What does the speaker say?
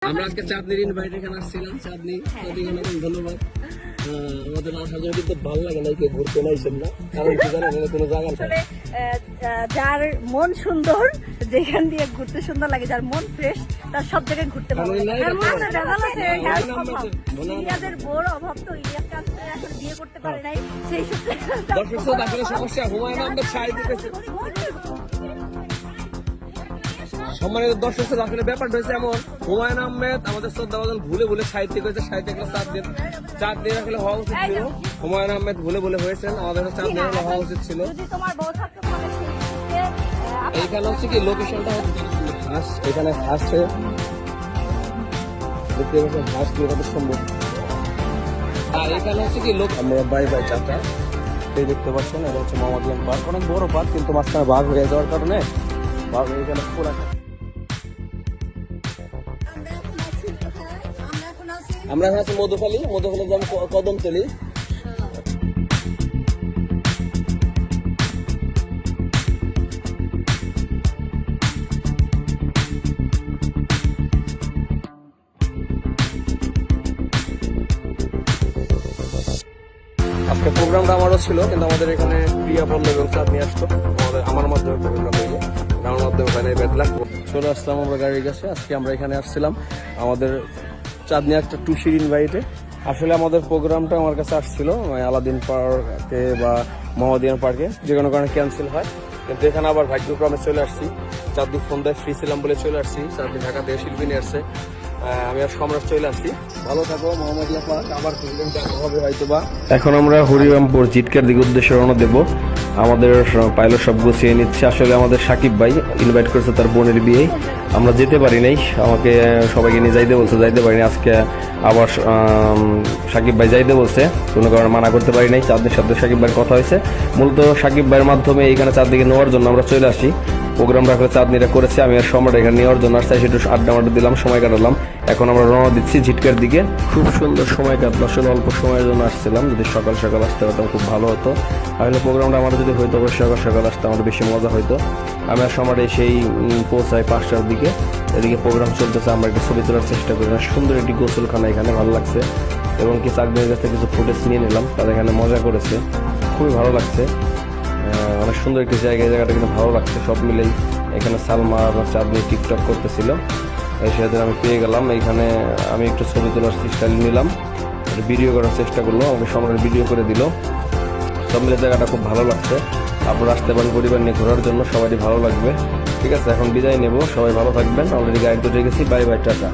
আমরা আজকে চাঁদনির ইনভাইট এখানে আসছিলাম। চাঁদনি অনেক ধন্যবাদ। আমাদের আসার জন্য কিন্তু ভালো লাগে না, কেউ ঘুরতে নাইছেন না, কারণ কি জানেন কোনো জায়গা আসলে যার মন সুন্দর, যেখান দিয়ে ঘুরতে সুন্দর লাগে, যার মন ফ্রেশ, তার সব জায়গায় ঘুরতে ভালো লাগে। ইলিয়াসের বোর অভাব তো, ইলিয়াসকে এখন বিয়ে করতে পারে নাই, সেই সূত্রে সমস্যা। হুমায়ুন আহমেদ সাহিত্য সম্মানিত দর্শক, আসলে ব্যাপারটা হয়েছে এমন, হুমায়ুন আহমেদ আমাদের শ্রদ্ধাভাজন ভুলে ভুলে সাহিত্য করেছে, সাহিত্যিক 4 দিন আসলে হওয়া উচিত ছিল। হুমায়ুন আহমেদ ভুলে হয়েছেন, আমাদের 4 দিন হওয়া উচিত ছিল। এইখানে হচ্ছে কি লোকেশনটা হচ্ছে হাঁস, এখানে হাঁসে দেখতে পাচ্ছেন, হাঁস দিয়ে কত সুন্দর। আর এখানে হচ্ছে কি লোক, আমরা বাই চাচা এই দেখতে পাচ্ছেন, এটা হচ্ছে মোহাম্মদিয়ান পার্ক, অনেক বড় পার্ক, কিন্তু মাঝখানে বাঘ হয়ে যাওয়ার কারণে বাঘ এখানে পুরা। আমরা এখন আছি মধুখালী যাবো কদমতলি। আজকে প্রোগ্রামটা আমারও ছিল, কিন্তু আমাদের এখানে প্রিয়া পল্লব এবং চাঁদনি আসতো, আমার মাধ্যমে প্রোগ্রাম হয়ে যায়, আমার মাধ্যমে ওখানে ব্যাড লাগ চলে আসলাম আমরা গাড়ির কাছে। আজকে আমরা এখানে আসছিলাম আমাদের চাঁদনি একটা টুসির ইনভাইটে। আসলে আমাদের প্রোগ্রামটা আমার কাছে আসছিল আলাদিন পার্কে বা মোহাম্মদিয়ান পার্কে, যে কোনো কারণে ক্যান্সেল হয়, কিন্তু এখানে আবার ভাগ্যক্রমে চলে আসছি। চাঁদনি ফোন দেয় ফ্রি ছিলাম বলে চলে আসছি। চাঁদনি ঢাকা থেকে শিল্পী নিয়ে আসছে, আমি আর সম্রাট চলে আসছি। ভালো থাকো মোহাম্মদিয়া পার্ক, আবার দেখা হবে হয়তো বা। এখন আমরা হরিরামপুর জিটকার দিকে উদ্দেশ্যে রওনা দেবো। আমাদের পাইলট সব গুছিয়ে নিচ্ছে। আসলে আমাদের সাকিব ভাই ইনভাইট করেছে তার বোনের বিয়ে, আমরা যেতে পারি নাই, আমাকে সবাইকে নিয়ে যাইতে বলছে, যাইতে পারিনি। আজকে আবার সাকিব ভাই যাইতে বলছে, কোনো কারণে মানা করতে পারি নাই। চাঁদনির সাথে সাকিব ভাইয়ের কথা হয়েছে, মূলত সাকিব ভাইয়ের মাধ্যমে এইখানে চাঁদনিকে নেওয়ার জন্য আমরা চলে আসি। প্রোগ্রামটা আসলে চাঁদনিরা করেছে, আমি আর সম্রাট এখানে নেওয়ার জন্য আসছি, একটু আড্ডা দিলাম, সময় কাটালাম। এখন আমরা রওনা দিচ্ছি ঝিটকার দিকে। খুব সুন্দর সময় কাটলো, আসলে অল্প সময়ের জন্য আসছিলাম, যদি সকাল সকাল আসতে পারতাম খুব ভালো হতো। আসলে প্রোগ্রামটা আমার যদি হয়তো অবশ্যই সকাল আসতে আমার বেশি মজা হইতো। আমি আর সম্রাট সেই পৌঁছাই 5টার দিকে, এদিকে প্রোগ্রাম চলতেছে, আমরা একটু ছবি তোলার চেষ্টা করি। সুন্দর একটি গোসলখানা এখানে, ভালো লাগছে, এবং কি চাঁদনির কাছে কিছু ফুটেজ নিয়ে নিলাম, তারা এখানে মজা করেছে, খুবই ভালো লাগছে। অনেক সুন্দর একটি জায়গা, এই জায়গাটা কিন্তু ভালো লাগছে। সব মিলেই এখানে সালমা আর চাঁদনি টিকটক করতেছিল, সেদিন আমি পেয়ে গেলাম এখানে। আমি একটু ছবি তোলার স্টাইল নিলাম, ভিডিও করার চেষ্টা করলো, আমাকে সম্রাট ভিডিও করে দিল। সব মিলে জায়গাটা খুব ভালো লাগছে। আপনারা আসতে পারেন পরিবার নিয়ে ঘোরার জন্য, সবারই ভালো লাগবে। ঠিক আছে, এখন বিদায় নেব, সবাই ভালো থাকবেন। অলরেডি গাইড তো রেখেছি, বাই টাটা।